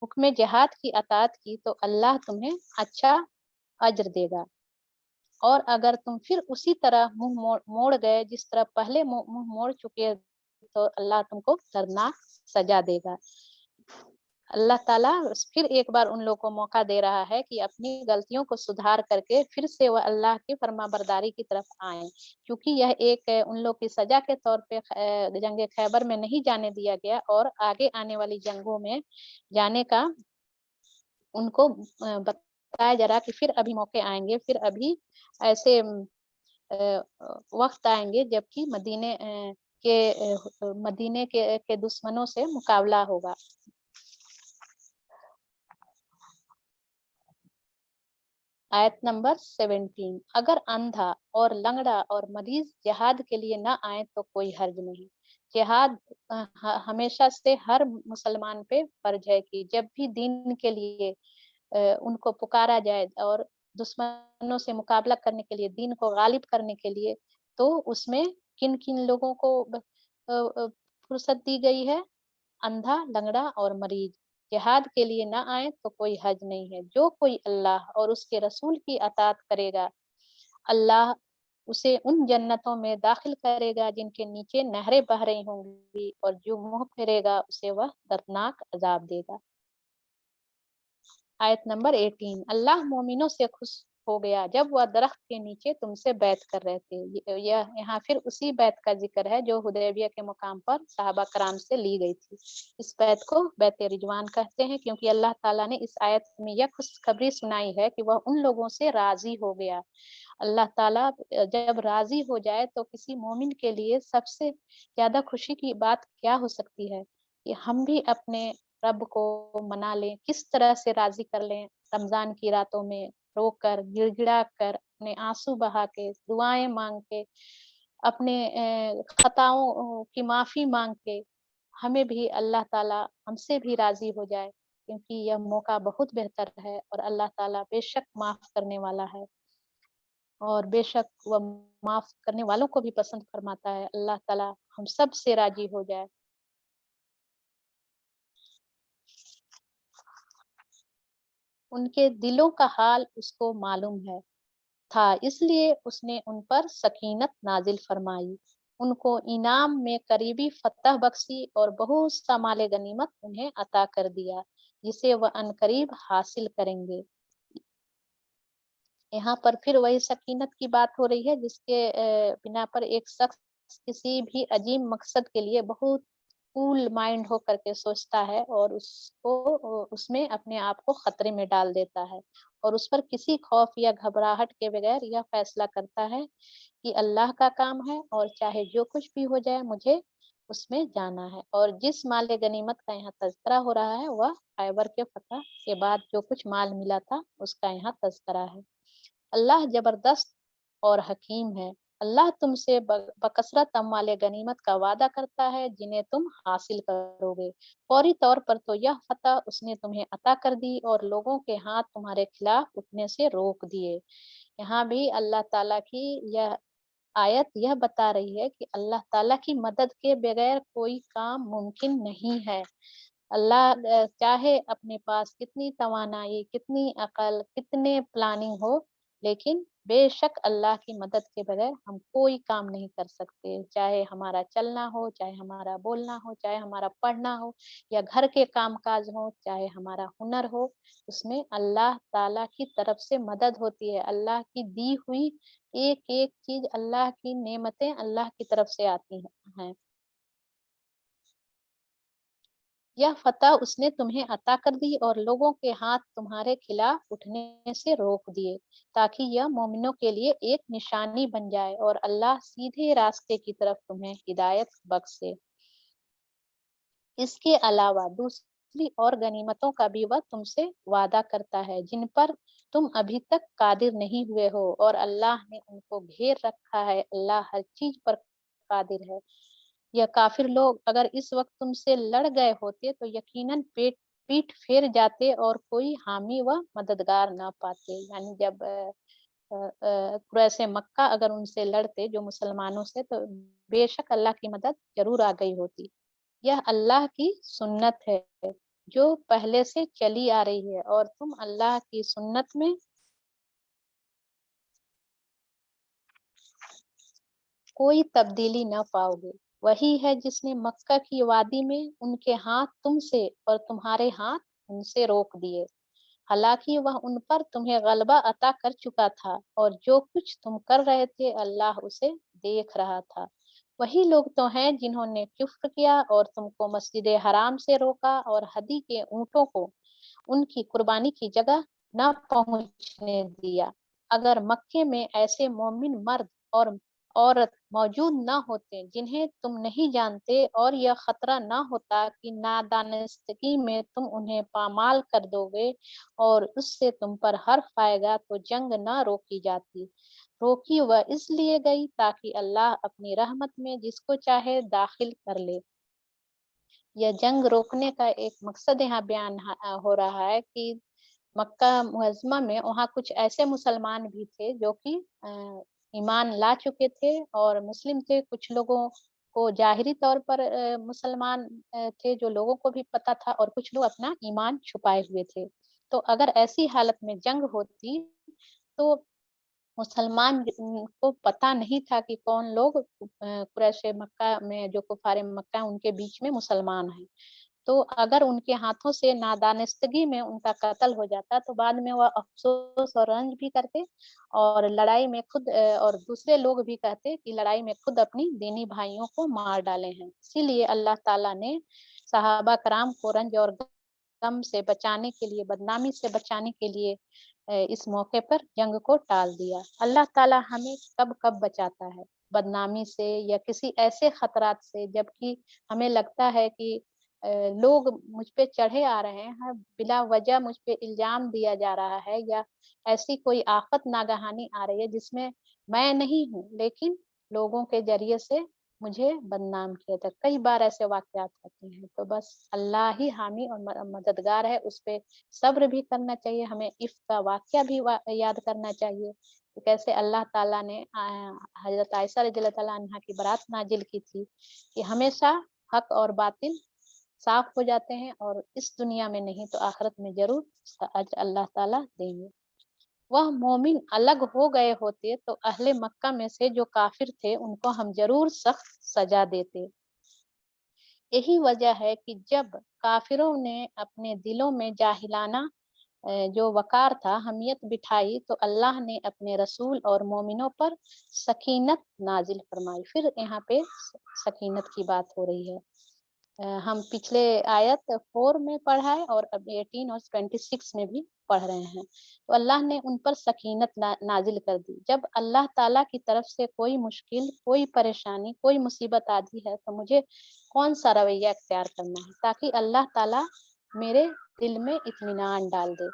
हुक्म जिहाद की अतात की, तो अल्लाह तुम्हें अच्छा अज्र देगा और अगर तुम फिर उसी तरह मुंह मोड़ गए जिस तरह पहले मुंह मोड़ चुके, तो अल्लाह तुमको दर्दनाक सजा देगा। अल्लाह ताला फिर एक बार उन लोगों को मौका दे रहा है कि अपनी गलतियों को सुधार करके फिर से वह अल्लाह की फरमाबरदारी की तरफ आए, क्योंकि यह एक उन लोग की सजा के तौर पे जंग खैबर में नहीं जाने दिया गया और आगे आने वाली जंगों में जाने का उनको बताया जा रहा कि फिर अभी मौके आएंगे, फिर अभी ऐसे वक्त आएंगे जबकि मदीने के दुश्मनों से मुकाबला होगा। आयत नंबर 17, अगर अंधा और लंगड़ा और मरीज जिहाद के लिए ना आए तो कोई हर्ज नहीं। जिहाद हमेशा से हर मुसलमान पे फर्ज है कि जब भी दीन के लिए उनको पुकारा जाए और दुश्मनों से मुकाबला करने के लिए, दीन को गालिब करने के लिए, तो उसमें किन किन लोगों को फुर्सत दी गई है? अंधा, लंगड़ा और मरीज जिहाद के लिए ना आए तो कोई हर्ज नहीं है। जो कोई अल्लाह और उसके रसूल की अताअत करेगा, अल्लाह उसे उन जन्नतों में दाखिल करेगा जिनके नीचे नहरें बह रही होंगी, और जो मुंह फेरेगा उसे वह दर्दनाक अजाब देगा। आयत नंबर 18, अल्लाह मोमिनों से खुश हो गया जब वह दरख्त के नीचे तुमसे बैत कर रहे थे। यह यहाँ फिर उसी बैत का जिक्र है जो हुदैबिया के मुकाम पर साहबा कराम से ली गई थी। इस बैत को बैत रिजवान कहते हैं, क्योंकि अल्लाह ताला ने इस आयत में यह खुशखबरी सुनाई है कि वह उन लोगों से राजी हो गया। अल्लाह ताला जब राजी हो जाए तो किसी मोमिन के लिए सबसे ज्यादा खुशी की बात क्या हो सकती है कि हम भी अपने रब को मना लें। किस तरह से राजी कर लें? रमजान की रातों में रोकर, गिड़गिड़ा कर, अपने आंसू बहा के, दुआएं मांग के, अपने खताओं की माफी मांग के हमें भी अल्लाह ताला हमसे भी राजी हो जाए, क्योंकि यह मौका बहुत बेहतर है और अल्लाह ताला बेशक माफ करने वाला है, और बेशक वह माफ करने वालों को भी पसंद फरमाता है। अल्लाह ताला हम सब से राजी हो जाए। उनके दिलों का हाल उसको मालूम है था, इसलिए उसने उन पर सकीनत नाजिल फरमाई, उनको इनाम में करीबी फतह बख्शी और बहुत सा माले गनीमत उन्हें अता कर दिया, जिसे वह अनकरीब हासिल करेंगे। यहाँ पर फिर वही सकीनत की बात हो रही है, जिसके बिना पर एक शख्स किसी भी अजीम मकसद के लिए बहुत कूल माइंड हो करके सोचता है और उसको उसमें अपने आप को खतरे में डाल देता है, और उस पर किसी खौफ या घबराहट के बगैर यह फैसला करता है कि अल्लाह का काम है और चाहे जो कुछ भी हो जाए मुझे उसमें जाना है। और जिस माल गनीमत का यहाँ तज़किरा हो रहा है वह खैबर के फतह के बाद जो कुछ माल मिला था उसका यहाँ तज़किरा है। अल्लाह जबरदस्त और हकीम है। अल्लाह तुमसे बकसरत अम्वाल गनीमत का वादा करता है जिन्हें तुम हासिल करोगे। फौरी तौर पर तो यह फतह उसने तुम्हें अता कर दी और लोगों के हाथ तुम्हारे खिलाफ उठने से रोक दिए। यहाँ भी अल्लाह ताला की यह आयत यह बता रही है कि अल्लाह ताला की मदद के बगैर कोई काम मुमकिन नहीं है। अल्लाह चाहे अपने पास कितनी तवानाई, कितनी अकल, कितने प्लानिंग हो, लेकिन बेशक अल्लाह की मदद के बगैर हम कोई काम नहीं कर सकते। चाहे हमारा चलना हो, चाहे हमारा बोलना हो, चाहे हमारा पढ़ना हो, या घर के काम काज हो, चाहे हमारा हुनर हो, उसमें अल्लाह ताला की तरफ से मदद होती है। अल्लाह की दी हुई एक एक चीज, अल्लाह की नेमतें अल्लाह की तरफ से आती हैं। यह फतह उसने तुम्हें अता कर दी और लोगों के हाथ तुम्हारे खिलाफ उठने से रोक दिए, ताकि यह मोमिनों के लिए एक निशानी बन जाए और अल्लाह सीधे रास्ते की तरफ तुम्हें हिदायत बख्शे। इसके अलावा दूसरी और गनीमतों का भी वह तुमसे वादा करता है जिन पर तुम अभी तक कादिर नहीं हुए हो, और अल्लाह ने उनको घेर रखा है। अल्लाह हर चीज पर कादिर है। या काफिर लोग अगर इस वक्त तुमसे लड़ गए होते तो यकीनन पीठ फेर जाते और कोई हामी व मददगार ना पाते। यानी जब कुरैश मक्का अगर उनसे लड़ते जो मुसलमानों से, तो बेशक अल्लाह की मदद जरूर आ गई होती। यह अल्लाह की सुन्नत है जो पहले से चली आ रही है, और तुम अल्लाह की सुन्नत में कोई तब्दीली न पाओगे। वही है जिसने मक्का की वादी में उनके हाथ तुमसे और तुम्हारे हाथ उनसे रोक दिए, हालांकि वह उन पर तुम्हें गलबा अता कर चुका था, और जो कुछ तुम कर रहे थे अल्लाह उसे देख रहा था। वही लोग तो हैं जिन्होंने कुफ्र किया और तुमको मस्जिद हराम से रोका और हदी के ऊंटों को उनकी कुर्बानी की जगह न पहुंचने दिया। अगर मक्के में ऐसे मोमिन मर्द और عورت موجود نہ ہوتے جنہیں تم نہیں جانتے، اور یہ خطرہ نہ ہوتا کہ نادانستگی میں تم انہیں پامال کر دو گے اور اس سے تم پر حرف آئے گا، تو جنگ نہ روکی جاتی۔ روکی وہ اس لیے گئی تاکہ اللہ اپنی رحمت میں جس کو چاہے داخل کر لے۔ یہ جنگ روکنے کا ایک مقصد یہاں بیان ہو رہا ہے کہ مکہ معظمہ میں وہاں کچھ ایسے مسلمان بھی تھے جو کہ ایمان لا چکے تھے اور مسلم تھے، کچھ لوگوں کو ظاہری طور پر مسلمان تھے جو لوگوں کو بھی پتہ تھا، اور کچھ لوگ اپنا ایمان چھپائے ہوئے تھے۔ تو اگر ایسی حالت میں جنگ ہوتی تو مسلمان کو پتہ نہیں تھا کہ کون لوگ قریش مکہ میں جو کفار مکہ ان کے بیچ میں مسلمان ہیں، تو اگر ان کے ہاتھوں سے نادانستگی میں ان کا قتل ہو جاتا تو بعد میں وہ افسوس اور رنج بھی کرتے، اور لڑائی میں خود اور دوسرے لوگ بھی کہتے کہ لڑائی میں خود اپنی دینی بھائیوں کو مار ڈالے ہیں۔ اسی لیے اللہ تعالیٰ نے صحابہ کرام کو رنج اور غم سے بچانے کے لیے، بدنامی سے بچانے کے لیے اس موقع پر جنگ کو ٹال دیا۔ اللہ تعالیٰ ہمیں کب کب بچاتا ہے بدنامی سے یا کسی ایسے خطرات سے جبکہ ہمیں لگتا ہے کہ لوگ مجھ پہ چڑھے آ رہے ہیں، بلا وجہ مجھ پہ الزام دیا جا رہا ہے، یا ایسی کوئی آفت ناگہانی آ رہی ہے جس میں میں نہیں ہوں لیکن لوگوں کے ذریعے سے مجھے بدنام کیا تھا۔ کئی بار ایسے واقعات ہوتے ہیں، تو بس اللہ ہی حامی اور مددگار ہے، اس پہ صبر بھی کرنا چاہیے۔ ہمیں عفت کا واقعہ بھی یاد کرنا چاہیے کہ کیسے اللہ تعالیٰ نے حضرت عائشہ رضی اللہ تعالیٰ عنہا کی برات نازل کی تھی کہ ہمیشہ حق اور باطل صاف ہو جاتے ہیں، اور اس دنیا میں نہیں تو آخرت میں ضرور اس کا اجر اللہ تعالیٰ دیں گے۔ وہ مومن الگ ہو گئے ہوتے تو اہل مکہ میں سے جو کافر تھے ان کو ہم ضرور سخت سزا دیتے۔ یہی وجہ ہے کہ جب کافروں نے اپنے دلوں میں جاہلانہ جو وقار تھا، حمیت بٹھائی، تو اللہ نے اپنے رسول اور مومنوں پر سکینت نازل فرمائی۔ پھر یہاں پہ سکینت کی بات ہو رہی ہے۔ ہم پچھلے آیت 4 میں پڑھا ہے اور اب 18 اور 26 میں بھی پڑھ رہے ہیں، تو اللہ نے ان پر سکینت نازل کر دی۔ جب اللہ تعالیٰ کی طرف سے کوئی مشکل، کوئی پریشانی، کوئی مصیبت آتی ہے تو مجھے کون سا رویہ اختیار کرنا ہے تاکہ اللہ تعالیٰ میرے دل میں اطمینان ڈال دے۔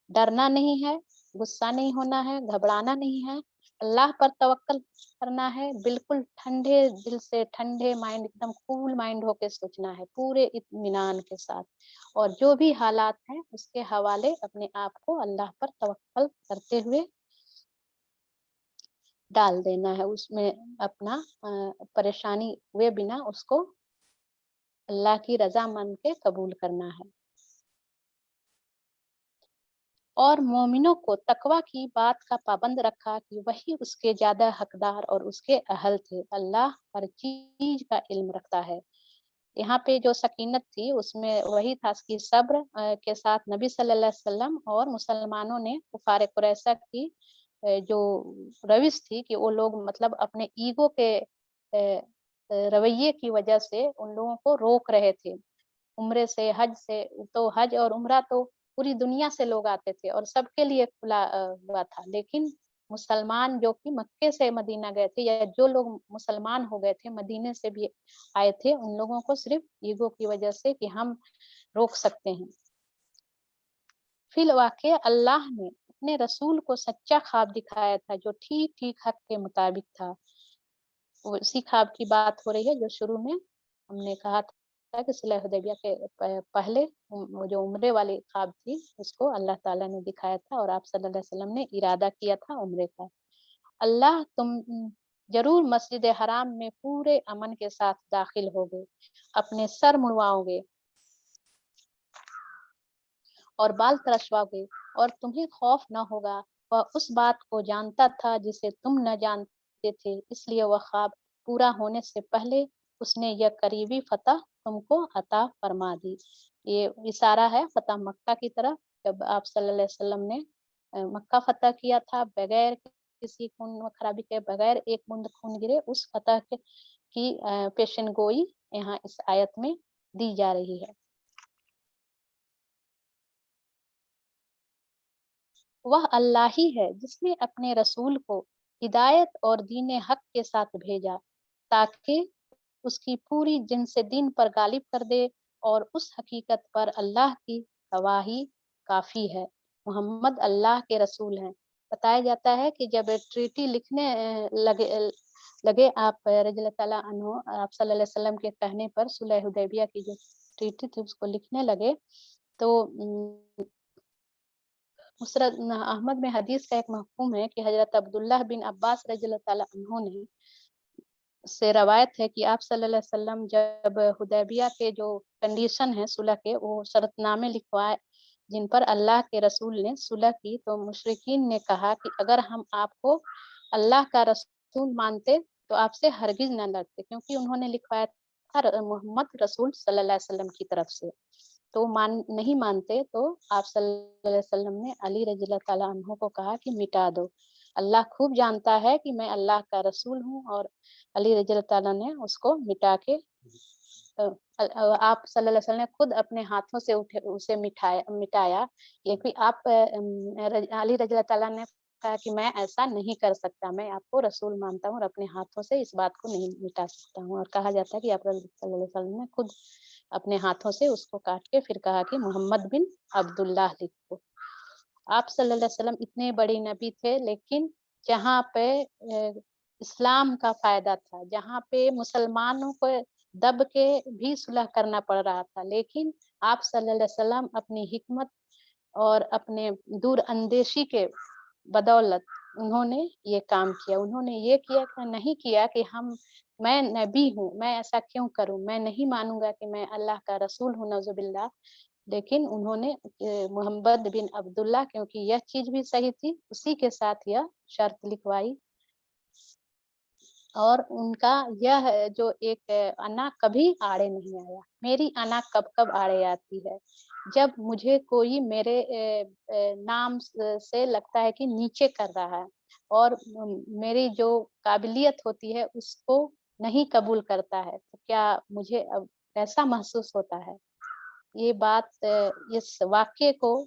ڈرنا نہیں ہے، غصہ نہیں ہونا ہے، گھبرانا نہیں ہے، اللہ پر توکل کرنا ہے، بالکل ٹھنڈے دل سے، ٹھنڈے مائنڈ، ایک دم کول مائنڈ ہو کے سوچنا ہے پورے اطمینان کے ساتھ، اور جو بھی حالات ہیں اس کے حوالے اپنے آپ کو اللہ پر توکل کرتے ہوئے ڈال دینا ہے، اس میں اپنا پریشانی ہوئے بنا اس کو اللہ کی رضا مان کے قبول کرنا ہے۔ اور مومنوں کو تقوی کی بات کا پابند رکھا کہ وہی اس کے زیادہ حقدار اور اس کے اہل تھے۔ اللہ ہر چیز کا علم رکھتا ہے۔ یہاں پہ جو سکینت تھی اس میں وہی تھا کہ صبر کے ساتھ نبی صلی اللہ علیہ وسلم اور مسلمانوں نے کفار قریظہ کی جو روش تھی کہ وہ لوگ مطلب اپنے ایگو کے رویے کی وجہ سے ان لوگوں کو روک رہے تھے عمرے سے، حج سے۔ تو حج اور عمرہ تو پوری دنیا سے لوگ آتے تھے اور سب کے لیے کھلا ہوا تھا، لیکن مسلمان جو کہ مکے سے مدینہ گئے تھے یا جو لوگ مسلمان ہو گئے تھے مدینے سے بھی آئے تھے، ان لوگوں کو صرف ایگو کی وجہ سے کہ ہم روک سکتے ہیں۔ فی الواقع اللہ نے اپنے رسول کو سچا خواب دکھایا تھا جو ٹھیک ٹھیک حق کے مطابق تھا۔ اسی خواب کی بات ہو رہی ہے جو شروع میں ہم نے کہا تھا کہ صلح حدیبیہ کے پہلے وہ جو عمرے والی خواب تھی اس کو اللہ تعالیٰ نے دکھایا تھا، اور آپ صلی اللہ علیہ وسلم نے ارادہ کیا تھا عمرے کا۔ اللہ تم ضرور مسجد حرام میں پورے امن کے ساتھ داخل ہوگے، اپنے سر مڑواؤ گے اور بال ترشواؤ گے، اور تمہیں خوف نہ ہوگا۔ وہ اس بات کو جانتا تھا جسے تم نہ جانتے تھے، اس لیے وہ خواب پورا ہونے سے پہلے اس نے یہ قریبی فتح تم کو عطا فرما دی۔ یہ اشارہ ہے فتح مکہ کی طرف، جب آپ صلی اللہ علیہ وسلم نے مکہ فتح کیا تھا بغیر کسی خون خرابی کے، بغیر ایک بوند خون گرے، اس فتح کی پیشن گوئی یہاں اس آیت میں دی جا رہی ہے۔ وہ اللہ ہی ہے جس نے اپنے رسول کو हिदायत और दीन हक के साथ भेजा ताकि उसकी पूरी जिन से दिन पर गालिब कर दे, और उस हकीकत पर अल्लाह की गवाही काफ़ी है। मोहम्मद अल्लाह के रसूल हैं। बताया जाता है कि जब ट्रीटी लिखने लगे आप रज़ी ताला अन्हु, आप सल्लल्लाहु अलैहि वसल्लम के कहने पर सुलह हुदैबिया की जो ट्रीटी थी उसको लिखने लगे, तो मुस्नद अहमद में हदीस का एक मफ़हूम है कि हज़रत अब्दुल्लाह बिन अब्बास रज़ी ताला अन्हु ने से रवायत है कि आप सल्लल्लाहु अलैहि वसल्लम जब हुदैबिया के जो कंडीशन है सुलह के, वो शर्तनामे लिखवाए जिन पर अल्लाह के रसूल ने सुलह की, तो मुशरिकीन ने कहा कि अगर हम आपको अल्लाह का रसूल मानते तो आपसे हरगिज न लड़ते, क्योंकि उन्होंने लिखवाया था मोहम्मद रसूल सल्लल्लाहु अलैहि वसल्लम की तरफ से। तो नहीं मानते, तो आप सल्लल्लाहु अलैहि वसल्लम ने अली रज़ी अल्लाह ताला अन्हु को कहा कि मिटा दो। अल्लाह खूब जानता है कि मैं अल्लाह का रसूल हूँ, और अली रज़ी अल्लाह ताला ने उसको मिटा के आप सल्लल्लाहु अलैहि वसल्लम ने खुद अपने हाथों से उसे मिटाया। ये कि आप अली रज़ी अल्लाह ताला ने कहा कि मैं ऐसा नहीं कर सकता, मैं आपको रसूल मानता हूँ और अपने हाथों से इस बात को नहीं मिटा सकता हूँ। और कहा जाता है कि आप सल्लल्लाहु अलैहि वसल्लम ने खुद अपने हाथों से उसको काट के फिर कहा कि मोहम्मद बिन अब्दुल्लाह लिख दो। आप सल्लल्लाहु अलैहि वसल्लम इतने बड़े नबी थे, लेकिन जहाँ पे इस्लाम का फ़ायदा था, जहाँ पे मुसलमानों को दब के भी सुलह करना पड़ रहा था, लेकिन आप सल्लल्लाहु अलैहि वसल्लम अपनी हिकमत और अपने दूर अंदेशी के बदौलत उन्होंने ये काम किया। उन्होंने ये नहीं किया कि मैं नबी हूँ, मैं ऐसा क्यों करूँ? मैं नहीं मानूँगा कि मैं अल्लाह का रसूल हूँ, नऊज़ुबिल्लाह। लेकिन उन्होंने मोहम्मद बिन अब्दुल्लाह, क्योंकि यह चीज़ भी सही थी, उसी के साथ यह शर्त लिखवाई। और उनका यह जो एक अना कभी आड़े नहीं आया। मेरी अना कब-कब आड़े आती है, जब मुझे कोई मेरे नाम से लगता है कि नीचे कर रहा है, और मेरी जो काबिलियत होती है उसको नहीं कबूल करता है, तो क्या मुझे अब कैसा महसूस होता है? ये बात इस वाक़ये को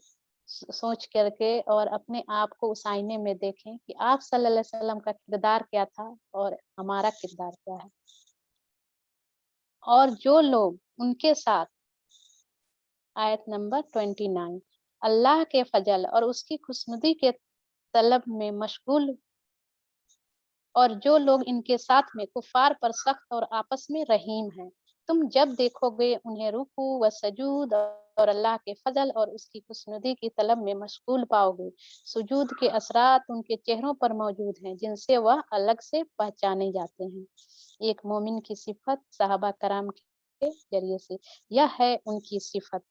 सोच करके और अपने आप को उस आईने में देखें कि आप सल्लल्लाहु अलैहि वसल्लम का किरदार क्या था और हमारा किरदार क्या है। और जो लोग उनके साथ, आयत नंबर 29, अल्लाह के फजल और उसकी खुशनुदी के तलब में मशगूल, और जो लोग इनके साथ में कुफ़ार पर सख्त और आपस में रहीम हैं। तुम जब देखोगे उन्हें रुकू व सजूद और अल्लाह के फजल और उसकी खुशनुदी की तलब में मशगूल पाओगे। सुजूद के असरात उनके चेहरों पर मौजूद हैं, जिनसे वह अलग से पहचाने जाते हैं। एक मोमिन की सिफत सहाबा कराम के जरिए से, यह है उनकी सिफत।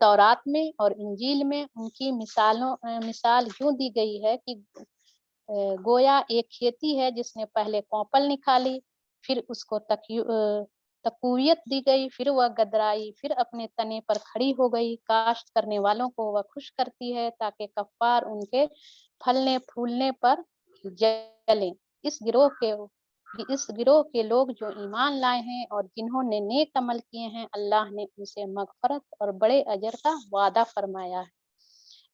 तौरात में और इंजील में उनकी मिसाल यूं दी गई है कि गोया एक खेती है जिसने पहले कौपल निकाली, फिर उसको तक़वियत दी गई, फिर वह गदराई, फिर अपने तने पर खड़ी हो गई। काश्त करने वालों को वह खुश करती है ताकि कफ़ार उनके फलने फूलने पर जलें। इस गिरोह के लोग जो ईमान लाए हैं और जिन्होंने नेक अमल किए हैं, अल्लाह ने उनसे मग़फ़िरत और बड़े अजर का वादा फरमाया है।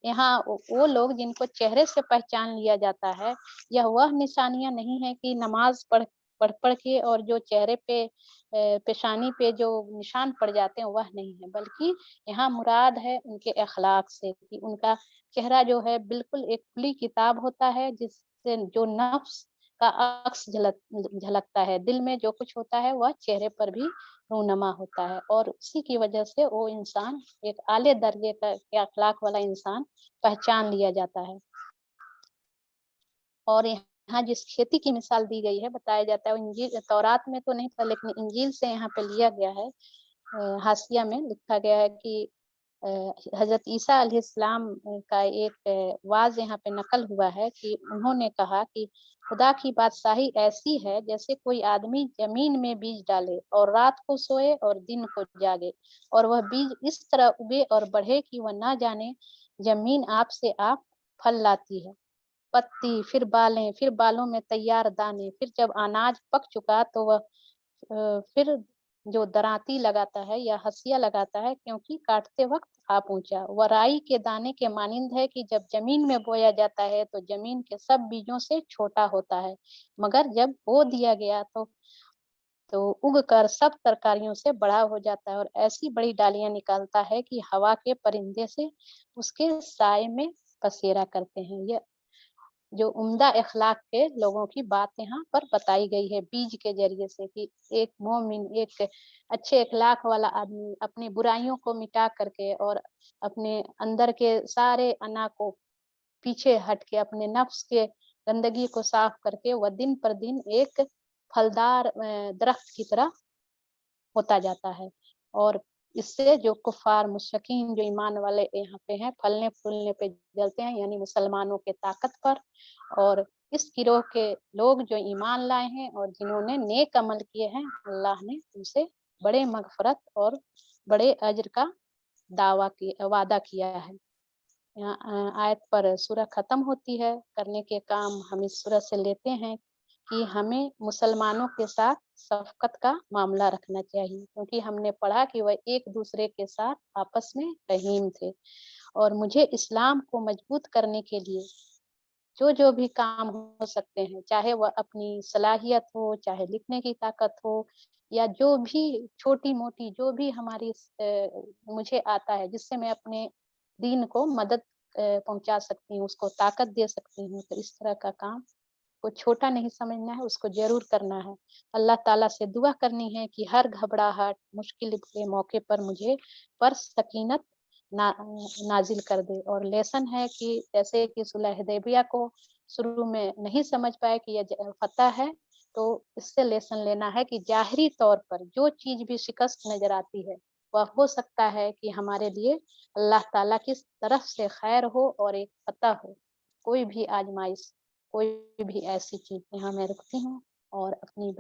यहाँ वो लोग जिनको चेहरे से पहचान लिया जाता है, यह वह निशानियाँ नहीं है कि नमाज़ पढ़ के और जो चेहरे पे पेशानी पे जो निशान पड़ जाते हैं वह नहीं है, बल्कि यहाँ मुराद है उनके अखलाक से, कि उनका चेहरा जो है बिल्कुल एक खुली किताब होता है, जिससे जो नफ्स का अक्स झलकता है। दिल में जो कुछ होता है वह चेहरे पर भी रूनमा होता है, और उसी की वजह से वो इंसान एक आले दर्जे का के अखलाक वाला इंसान पहचान लिया जाता है। और यहाँ जिस खेती की मिसाल दी गई है, बताया जाता है, इंजील तौरात में तो नहीं था, लेकिन इंजील से यहाँ पे लिया गया है। हाशिया में लिखा गया है कि अ, हज़रत ईसा अलैहिस्सलाम का एक वाज़ यहाँ पे नक़ल हुआ है कि उन्होंने कहा कि खुदा की बादशाही ऐसी है जैसे कोई आदमी ज़मीन में बीज डाले और रात को सोए और दिन को जागे, और वह बीज इस तरह उगे और बढ़े कि वह ना जाने ज़मीन आप से आप फल लाती है। पत्ती, फिर बालें, फिर बालों में तैयार दाने, फिर जब अनाज पक चुका तो वह फिर जो दरांती लगाता है या हंसिया लगाता है, क्योंकि काटते वक्त आ पहुंचा। वह राई के दाने के मानिंद है कि जब जमीन में बोया जाता है तो जमीन के सब बीजों से छोटा होता है, मगर जब बो दिया गया तो उग कर सब तरकारियों से बड़ा हो जाता है और ऐसी बड़ी डालियां निकालता है कि हवा के परिंदे से उसके साए में बसेरा करते हैं। यह जो उम्दा अखलाक के लोगों की बात यहाँ पर बताई गई है बीज के जरिए से, कि एक मोमिन, एक अच्छे अखलाक वाला आदमी अपनी बुराइयों को मिटा करके और अपने अंदर के सारे अना को पीछे हट के अपने नफ्स के गंदगी को साफ करके वह दिन पर दिन एक फलदार दरख्त की तरह होता जाता है। और इससे जो कुफार मुशरकीन जो ईमान वाले यहाँ पे हैं, फलने फूलने पे जलते हैं, यानी मुसलमानों के ताकत पर। और इस गिरोह के लोग जो ईमान लाए हैं और जिन्होंने नेक अमल किए हैं, अल्लाह ने उनसे बड़े मगफरत और बड़े अज्र का वादा किया है। यहाँ आयत पर सूरह खत्म होती है। करने के काम हम इस सूरह से लेते हैं कि हमें मुसलमानों के साथ शफकत का मामला रखना चाहिए, क्योंकि हमने पढ़ा कि वह एक दूसरे के साथ आपस में रहीम थे। और मुझे इस्लाम को मजबूत करने के लिए जो भी काम हो सकते हैं, चाहे वह अपनी सलाहियत हो, चाहे लिखने की ताकत हो, या जो भी छोटी मोटी जो भी हमारी मुझे आता है जिससे मैं अपने दीन को मदद पहुंचा सकती हूँ, उसको ताकत दे सकती हूँ, तो इस तरह का काम को छोटा नहीं समझना है, उसको जरूर करना है। अल्लाह ताला से दुआ करनी है कि हर घबराहट मुश्किल के मौके पर मुझे पर सकीनत नाजिल कर दे। और लेसन है कि जैसे कि सुलह हुदैबिया को शुरू में नहीं समझ पाए कि यह फतह है, तो इससे लेसन लेना है कि जाहिरी तौर पर जो चीज भी शिकस्त नजर आती है, वह हो सकता है कि हमारे लिए अल्लाह ताला की तरफ से खैर हो और एक फतह हो। कोई भी आजमाइश, कोई भी ऐसी चीज। यहाँ मैं रुकती हूँ और अपनी